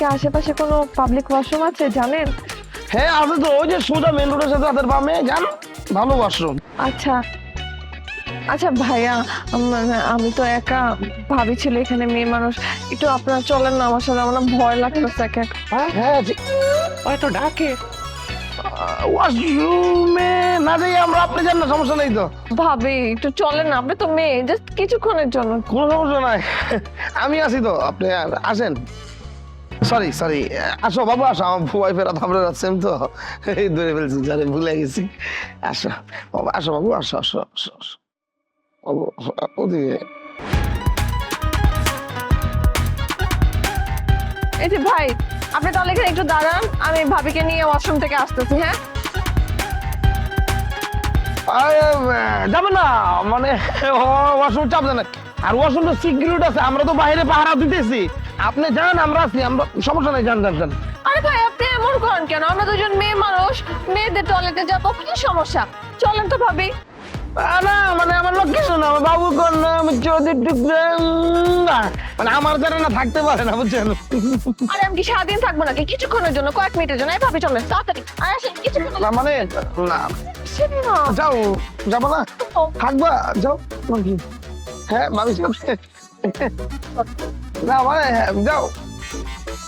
কি আশেপাশে কোনো পাবলিক ওয়াশরুম আছে জানেন? হ্যাঁ আছে তো, ওই যে সোজা মেন রোডের সাথে হাতের বামে যান, ভালো ওয়াশরুম। আচ্ছা আচ্ছা ভাইয়া, আমি তো একা, ভাবি ছিল এখানে, মেয়ে মানুষ, একটু আপনারা চলেন না আমার সাথে, আমার না ভয় লাগতেছে একা একা। হ্যাঁ হয়তো ডাকে। ওয়াশরুমে না যাই আমরা, আপনি যান না, সমস্যা নেই তো। ভাবি একটু চলেন না, আপনি তো মেয়ে, জাস্ট কিছুক্ষণের জন্য। কোনো সমস্যা নাই, আমি আছি তো, আপনি আসেন। সরি সরি, আসো বাবু আসো, আমার ওয়াইফের আপনার আছেন তো, এই ধরে ফেলছি, জানি ভুলে গেছি। আসো বাবু, আসো বাবু, আসো আসো আসো আসো বাবু, ওদিকে। এই যে ভাই, আপনি তাহলে এখানে একটু দাঁড়ান, আমি ভাবিকে নিয়ে ওয়াশরুম থেকে আসতেছি। হ্যাঁ যাবে না মানে, ওয়াশরুম চাপ দেন, আর ওয়াশরুমটা সিকিউরিটি আছে, আমরা তো বাইরে পাহারা দিতেছি, আপনি যান, আমরা আছি, আমরা, সমস্যা নেই, যান যান যান। আরে ভাই আপনি এমন করেন কেন? আমরা দুজন মেয়ে মানুষ, মেয়েদের টয়লেটে যাবো, কি সমস্যা? চলেন তো ভাবি। না মানে আমার লোক কিছু না, আমার বাবু কোন মানে আমার যারা না থাকতে পারে না, বুঝছেন। আরে আমি কি সারাদিন থাকবো নাকি? কিছুক্ষণের জন্য, কয়েক মিনিটের জন্য। এই ভাবি চলেন তাড়াতাড়ি, আর আসেন কিছুক্ষণ। না মানে, না যাও, যাবো না, থাকবা, যাও নাকি? হ্যাঁ ভাবি না মানে, যাও।